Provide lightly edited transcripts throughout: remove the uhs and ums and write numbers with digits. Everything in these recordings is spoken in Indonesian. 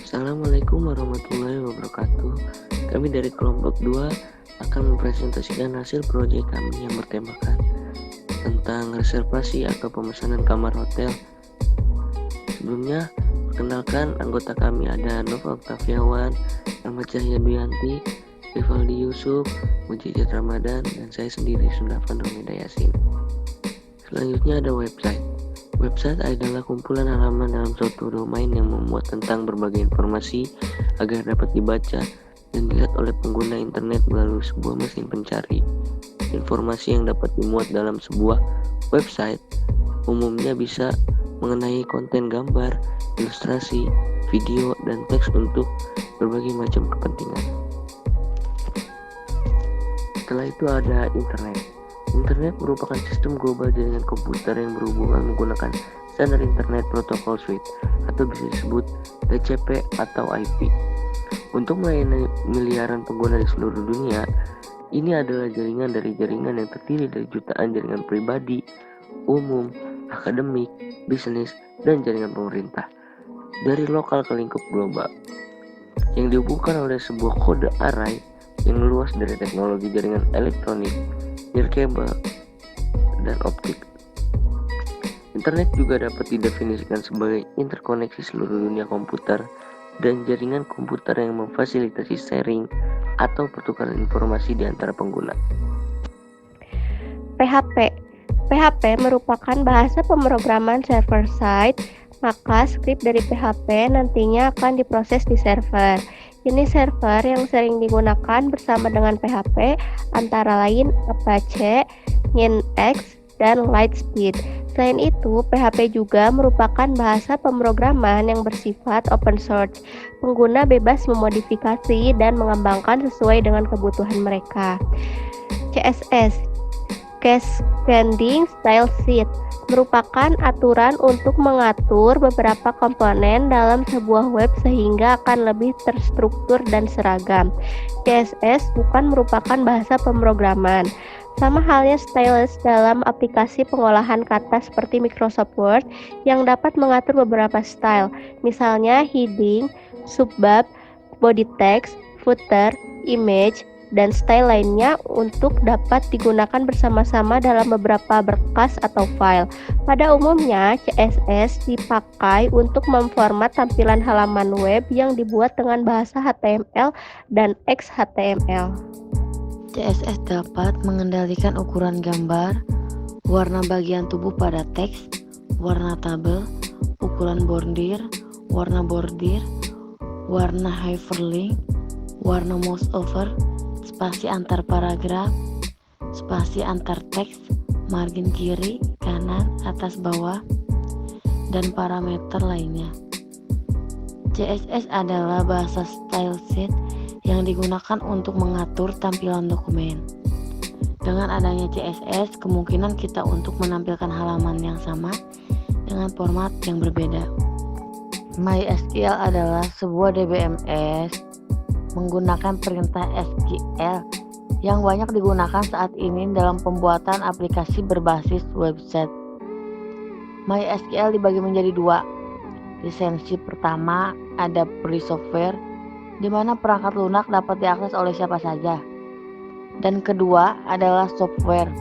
Assalamualaikum warahmatullahi wabarakatuh. Kami dari kelompok 2 akan mempresentasikan hasil proyek kami yang bertemakan tentang reservasi atau pemesanan kamar hotel. Sebelumnya, perkenalkan anggota kami ada Nova Octaviawan, Ahmad Cahya Duyanti, Rivaldi Yusuf, Mujizat Ramadan, dan saya sendiri Sundavan Romida Yasin. Selanjutnya ada website. Website adalah kumpulan halaman dalam suatu domain yang memuat tentang berbagai informasi agar dapat dibaca dan dilihat oleh pengguna internet melalui sebuah mesin pencari. Informasi yang dapat dimuat dalam sebuah website umumnya bisa mengenai konten gambar, ilustrasi, video, dan teks untuk berbagai macam kepentingan. Setelah itu ada internet. Internet merupakan sistem global jaringan komputer yang berhubungan menggunakan standar Internet Protocol Suite atau bisa disebut TCP atau IP. Untuk melayani miliaran pengguna di seluruh dunia, ini adalah jaringan dari jaringan yang terdiri dari jutaan jaringan pribadi, umum, akademik, bisnis, dan jaringan pemerintah dari lokal ke lingkup global yang dihubungkan oleh sebuah kode array yang luas dari teknologi jaringan elektronik, nirkabel, dan optik. Internet juga dapat didefinisikan sebagai interkoneksi seluruh dunia komputer dan jaringan komputer yang memfasilitasi sharing atau pertukaran informasi di antara pengguna. PHP. PHP merupakan bahasa pemrograman server-side, maka skrip dari PHP nantinya akan diproses di server. Jenis server yang sering digunakan bersama dengan PHP antara lain Apache, Nginx, dan Lightspeed. Selain itu, PHP juga merupakan bahasa pemrograman yang bersifat open source. Pengguna bebas memodifikasi dan mengembangkan sesuai dengan kebutuhan mereka. CSS, Cascading Style Sheet, merupakan aturan untuk mengatur beberapa komponen dalam sebuah web sehingga akan lebih terstruktur dan seragam. CSS bukan merupakan bahasa pemrograman. Sama halnya stylus dalam aplikasi pengolahan kata seperti Microsoft Word yang dapat mengatur beberapa style, misalnya heading, subbab, body text, footer, image, dan style lainnya untuk dapat digunakan bersama-sama dalam beberapa berkas atau file. Pada umumnya, CSS dipakai untuk memformat tampilan halaman web yang dibuat dengan bahasa HTML dan XHTML. CSS dapat mengendalikan ukuran gambar, warna bagian tubuh pada teks, warna tabel, ukuran bordir, warna hyperlink, warna mouse over, spasi antar paragraf, spasi antar teks, margin kiri, kanan, atas, bawah, dan parameter lainnya. CSS adalah bahasa style sheet yang digunakan untuk mengatur tampilan dokumen. Dengan adanya CSS, kemungkinan kita untuk menampilkan halaman yang sama dengan format yang berbeda. MySQL adalah sebuah DBMS menggunakan perintah SQL yang banyak digunakan saat ini dalam pembuatan aplikasi berbasis website. MySQL dibagi menjadi dua. Lisensi pertama ada free software, di mana perangkat lunak dapat diakses oleh siapa saja. Dan kedua adalah software,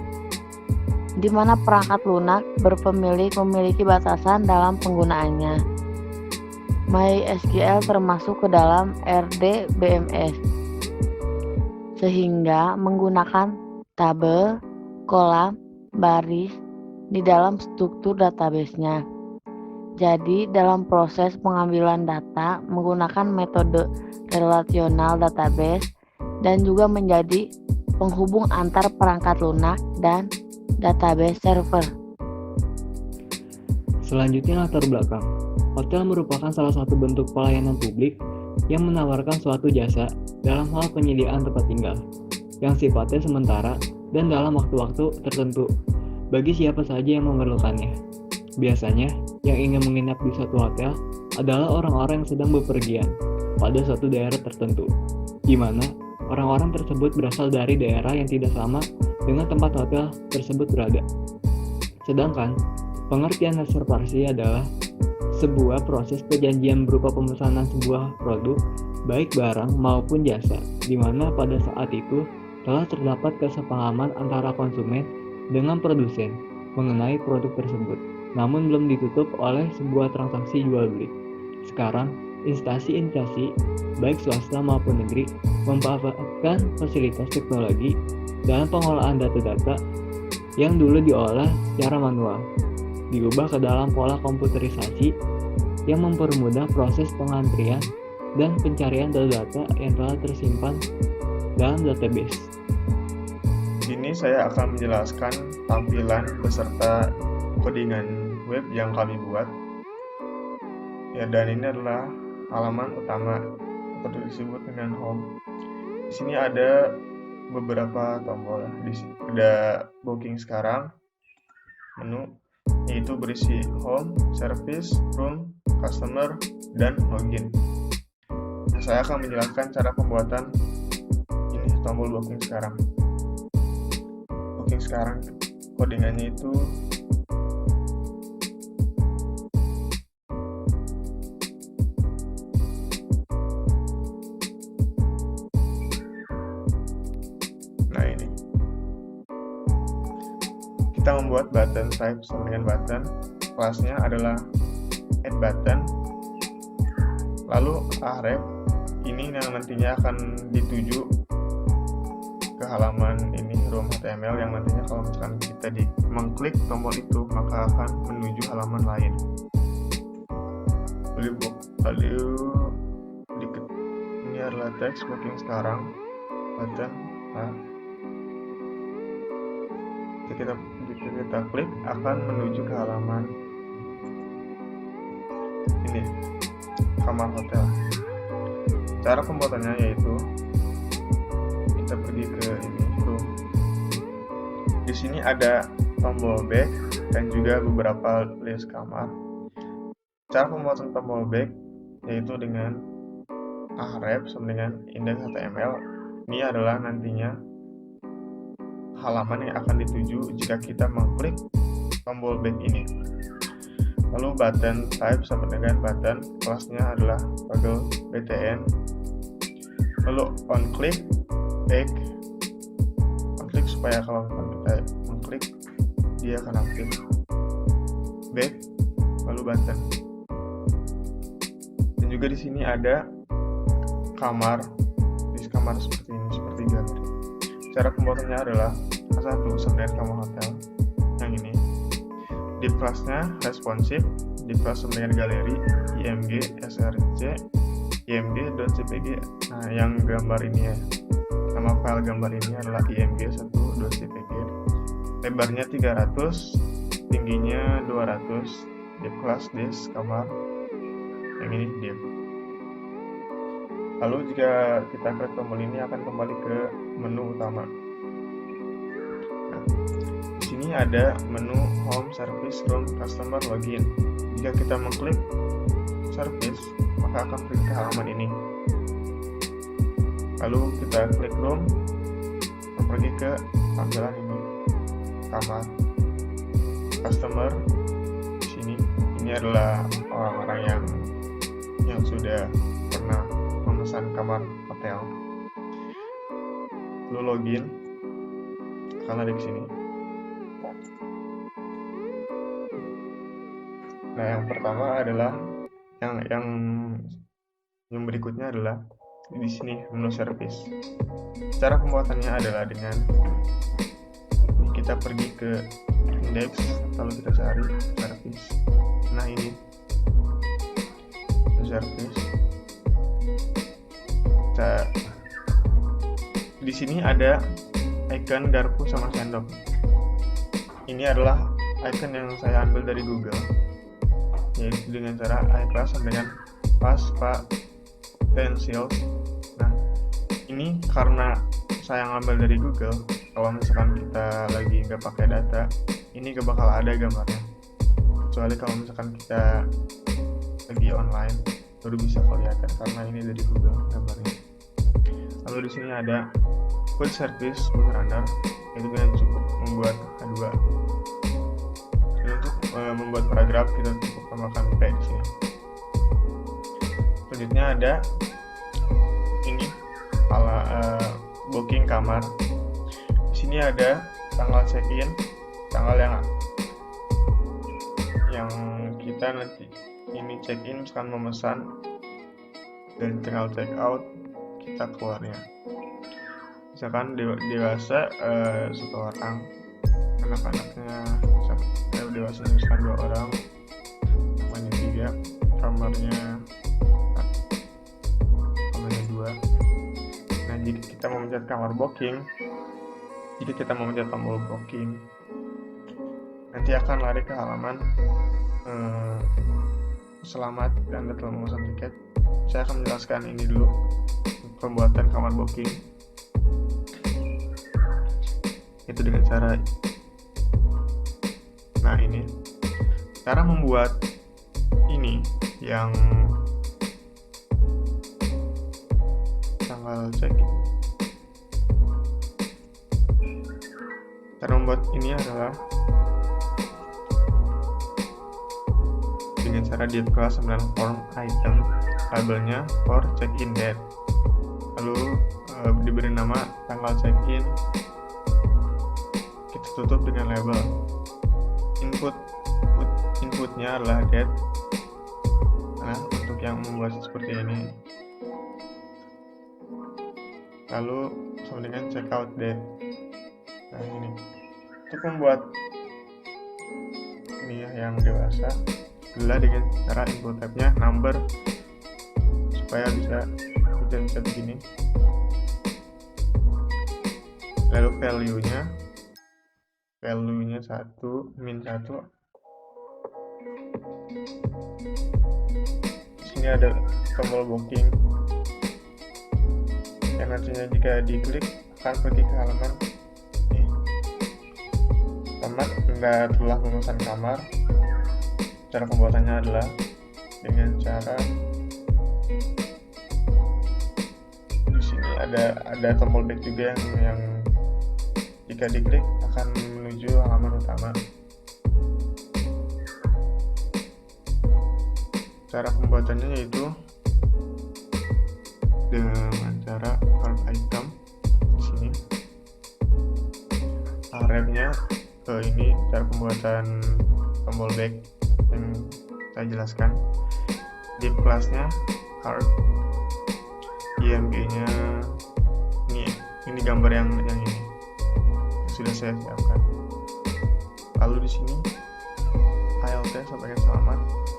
di mana perangkat lunak berpemilik memiliki batasan dalam penggunaannya. MySQL termasuk ke dalam RDBMS, sehingga menggunakan tabel, kolam, baris di dalam struktur database-nya. Jadi dalam proses pengambilan data menggunakan metode relational database dan juga menjadi penghubung antar perangkat lunak dan database server. Selanjutnya latar belakang. Hotel merupakan salah satu bentuk pelayanan publik yang menawarkan suatu jasa dalam hal penyediaan tempat tinggal yang sifatnya sementara dan dalam waktu-waktu tertentu bagi siapa saja yang memerlukannya. Biasanya, yang ingin menginap di suatu hotel adalah orang-orang yang sedang bepergian pada suatu daerah tertentu, di mana orang-orang tersebut berasal dari daerah yang tidak sama dengan tempat hotel tersebut berada. Sedangkan, Pengertian reservasi adalah sebuah proses perjanjian berupa pemesanan sebuah produk, baik barang maupun jasa, di mana pada saat itu telah terdapat kesepahaman antara konsumen dengan produsen mengenai produk tersebut, namun belum ditutup oleh sebuah transaksi jual beli. Sekarang, instansi-instansi, baik swasta maupun negeri, memanfaatkan fasilitas teknologi dalam pengolahan data-data yang dulu diolah secara manual, diubah ke dalam pola komputerisasi yang mempermudah proses pengantrian dan pencarian data-data yang telah tersimpan dalam database. Di sini saya akan menjelaskan tampilan beserta codingan web yang kami buat. Ya, dan ini adalah halaman utama atau disebut dengan home. Di sini ada beberapa tombol. Di sini ada booking sekarang, menu, yaitu berisi home, service, room, customer, dan login. Nah, saya akan menjelaskan cara pembuatan ini tombol booking sekarang. Booking sekarang codingannya itu kita membuat button type sama dengan button. Kelasnya adalah add button, lalu href ini yang nantinya akan dituju ke halaman ini room HTML, yang nantinya kalau misalkan kita mengklik tombol itu maka akan menuju halaman lain. Lalu ini adalah teks booking sekarang, button. Nah, kita klik akan menuju ke halaman ini, kamar hotel. Cara pembuatannya yaitu kita pergi ke ini room. Di sini ada tombol back dan juga beberapa list kamar. Cara pembuatan tombol back yaitu dengan href sama dengan index HTML. Ini adalah nantinya halaman yang akan dituju jika kita mengklik tombol back ini. Lalu button type sama dengan button, kelasnya adalah toggle btn. Lalu on click back, on click supaya kalau kita mengklik dia akan aktif. Back, lalu button. Dan juga di sini ada kamar, di kamar seperti ini, seperti galeri. Cara pembuatannya adalah satu sendiri kamar hotel yang ini. Div class-nya responsive, div class dengan galeri, img, src, img.jpg. Nah, yang gambar ini ya, nama file gambar ini adalah img1.jpg. Lebarnya 300, tingginya 200. Div class this kamar, yang ini div. Lalu jika kita klik tombol ini akan kembali ke menu utama. Nah, di sini ada menu home, service, room, customer, login. Jika kita mengklik service, maka akan pergi ke halaman ini. Lalu kita klik room, akan pergi ke tampilan ini, kamar. Customer di sini, ini adalah orang-orang yang sudah pernah memesan kamar hotel. Lalu login, karena ada di sini. Nah, yang pertama adalah yang berikutnya adalah di sini menu service. Cara pembuatannya adalah dengan kita pergi ke index, lalu kita cari service. Nah, ini service. Di sini ada icon garpu sama sendok. Ini adalah icon yang saya ambil dari Google, yaitu dengan cara iClass dengan pas pencil. Nah, ini karena saya ngambil dari Google, kalau misalkan kita lagi nggak pakai data, ini gak bakal ada gambarnya, kecuali kalau misalkan kita lagi online baru bisa kelihatan karena ini dari Google gambarnya. Lalu di sini ada quick service runner, itu dengan cukup membuat H2. Dan untuk membuat paragraf, kita cukup tambahkan P di sini. Selanjutnya ada ini booking kamar. Di sini ada tanggal check-in, tanggal yang kita nanti ini check-in, misalkan memesan, dan tanggal check-out kita keluarnya. Misalkan dewasa 1 orang, anak-anaknya dewasa misalkan 2 orang, namanya 3, kamarnya 2. Nah, jika kita mau mencet kamar booking, tombol booking, nanti akan lari ke halaman selamat, Anda telah memesan tiket. Saya akan menjelaskan ini dulu, pembuatan kamar booking. Itu dengan cara ini cara membuat ini yang tanggal check-in. Cara membuat ini adalah dengan cara di kelas 9 form item, labelnya for check-in date, lalu diberi nama tanggal check-in, kita tutup dengan label. Inputnya adalah date. Nah, untuk yang membuat seperti ini, lalu sama dengan checkout date. Nah, ini untuk membuat ini yang dewasa adalah dengan cara input tab-nya number, supaya bisa begini. Lalu value-nya 1, min 1. Sini ada tombol booking yang nantinya jika diklik akan pergi ke halaman tamat Anda telah memesan kamar. Cara pembuatannya adalah dengan cara di sini ada tombol back juga yang jika diklik akan menuju halaman utama. Cara pembuatannya yaitu dengan cara card item di sini. Wrap-nya ini cara pembuatan tombol back yang saya jelaskan. Div kelasnya card, IMG-nya ini gambar yang ini sudah saya siapkan. Lalu di sini ALT sampai selamat,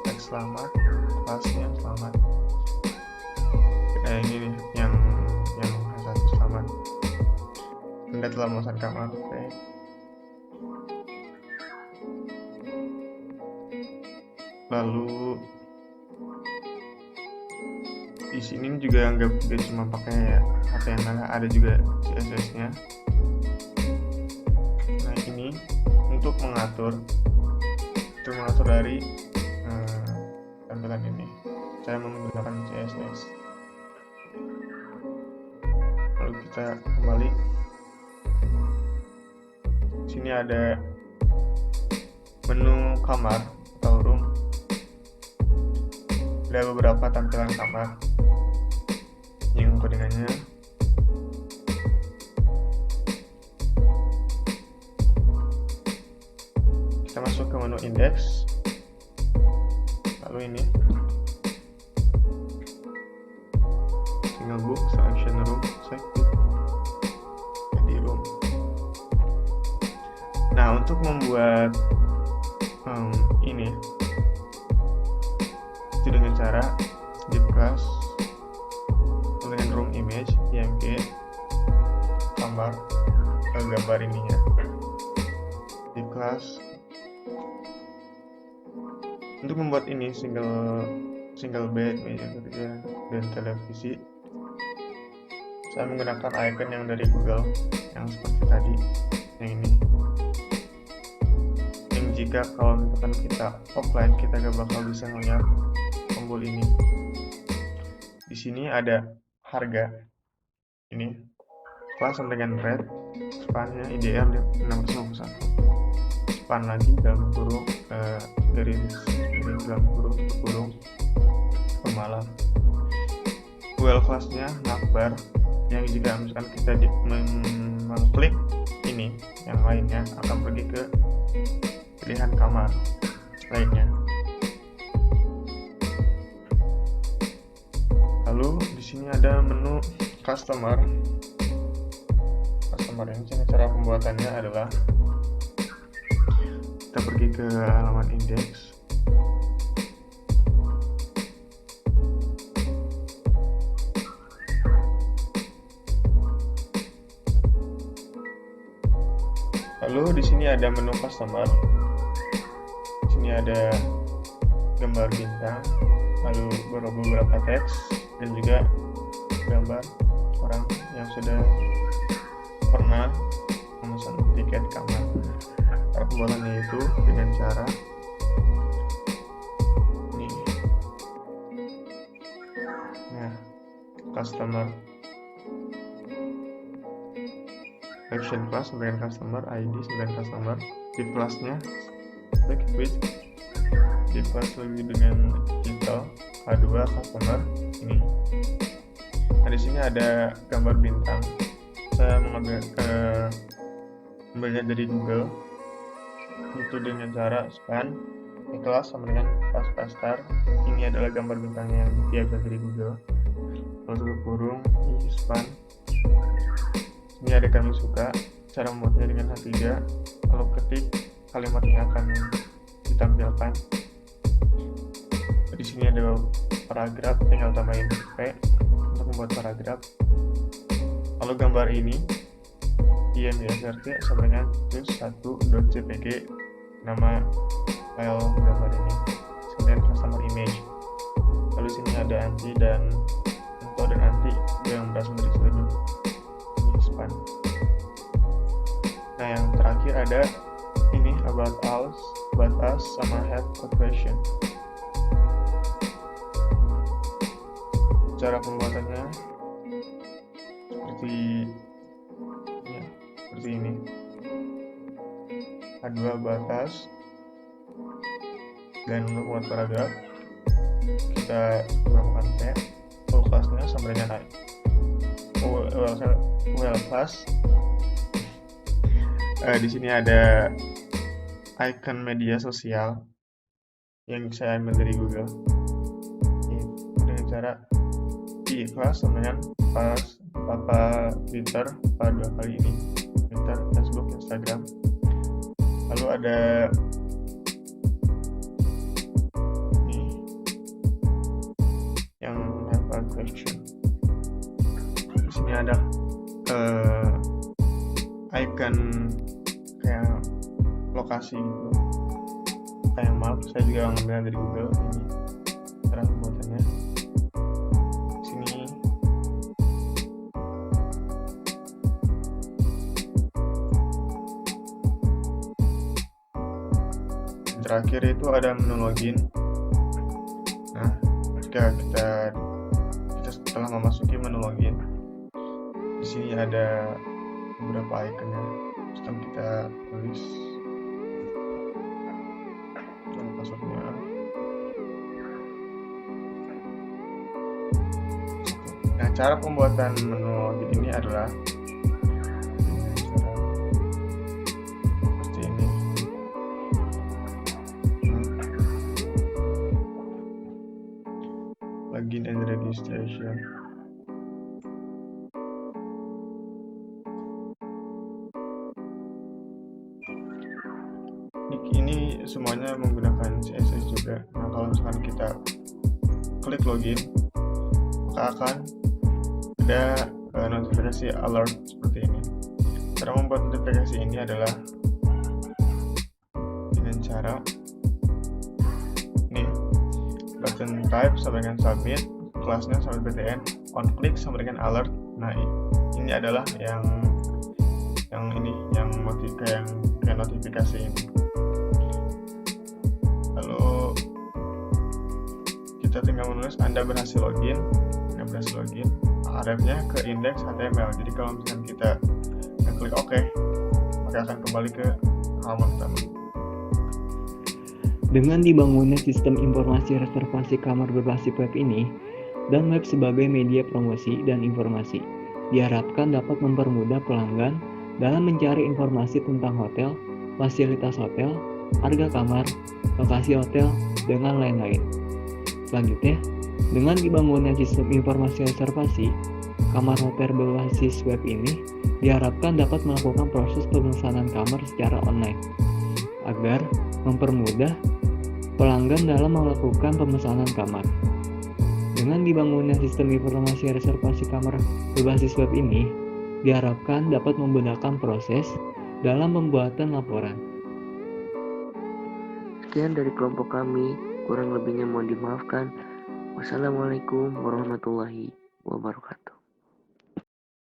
teks selamat, kelasnya selamat. Ini nih yang satu selamat. Anda telah memesan kamar. Oke. Lalu di sini juga nggak cuma pakai HTML, ada juga CSS-nya. Nah, ini untuk mengatur dari tampilan ini, saya menggunakan CSS. Lalu kita kembali. Sini ada menu kamar atau room. Ada beberapa tampilan kamar yang kodingannya kita masuk ke menu index, lalu ini single book, selection room, select book, edit room. Nah, untuk membuat ini itu dengan cara div class dengan room image img gambar ininya, div class. Untuk membuat ini single bed, meja kerja, dan televisi, saya menggunakan icon yang dari Google yang seperti tadi, yang ini. Yang jika kalau misalkan kita offline, kita gak bakal bisa melihat tombol ini. Di sini ada harga, ini kelas dengan red, spannya IDR 651. span lagi dalam kurung garis dalam kurung pemalang. UL class-nya navbar, yang jika misalkan kita mengklik ini, yang lainnya akan pergi ke pilihan kamar lainnya. Lalu di sini ada menu customer. Ini cara pembuatannya adalah kita pergi ke halaman indeks, lalu di sini ada menu customer. Di sini ada gambar bintang, lalu beberapa teks dan juga gambar orang yang sudah pernah memesan tiket kamar. Cara pembuatannya itu dengan cara ini. Nah, customer action class dengan customer ID dengan customer, di kelasnya klik with, di kelas lagi dengan title A2 customer ini. Nah, di sini ada gambar bintang. Saya mengambilnya dari Google, itu dengan cara scan kelas sama dengan pastar. Ini adalah gambar bintang yang diambil dari Google, lalu kurung span. Ini ada kami suka. Cara membuatnya dengan H3, lalu ketik kalimat yang akan ditampilkan. Di sini ada paragraf, tinggal tambahin P untuk membuat paragraf. Lalu gambar ini img.srt sama dengan tus1.jpg, nama file gambar ini, kemudian customer image. Lalu sini ada anti dan info dan anti yang berasal dari seluruh ini span. Nah, yang terakhir ada ini about us sama have a question. Cara pembuatannya seperti ini. A2 batas, dan untuk membuat paragraf kita menggunakan P, UL class-nya sama dengan UL class. Di sini ada icon media sosial yang saya ambil dari Google. Ini dengan cara di class sama dengan Twitter pada 2 kali ini, Twitter, Facebook, Instagram. Lalu ada ini yang have a question. Di sini ada icon kayak lokasi gitu, kayak map. Saya juga ngambil dari Google. Ini cara pembuatannya. Terakhir itu ada menu login. Nah, jika kita setelah memasuki menu login, di sini ada beberapa ikonnya. Setelah kita tulis passwordnya. Nah, cara pembuatan menu login ini adalah login and registration. Ini semuanya menggunakan CSS juga. Nah, kalau misalkan kita klik login, maka akan ada notifikasi alert seperti ini. Cara membuat notifikasi ini adalah dengan cara ini, button type sama dengan submit, kelasnya sama btn, on click sama dengan alert. Nah, ini adalah yang ini yang kayak notifikasi ini. Lalu kita tinggal menulis Anda berhasil login, arefnya ke index HTML. Jadi kalau misalkan kita klik OK, maka akan kembali ke halaman utama. Dengan dibangunnya sistem informasi reservasi kamar berbasis web ini, dan web sebagai media promosi dan informasi, diharapkan dapat mempermudah pelanggan dalam mencari informasi tentang hotel, fasilitas hotel, harga kamar, lokasi hotel, dengan lain-lain. Selanjutnya, dengan dibangunnya sistem informasi reservasi, kamar hotel berbasis web ini diharapkan dapat melakukan proses pemesanan kamar secara online, agar mempermudah pelanggan dalam melakukan pemesanan kamar. Dengan dibangunnya sistem informasi reservasi kamar berbasis web ini, diharapkan dapat memudahkan proses dalam pembuatan laporan. Sekian dari kelompok kami, kurang lebihnya mohon dimaafkan. Wassalamualaikum warahmatullahi wabarakatuh.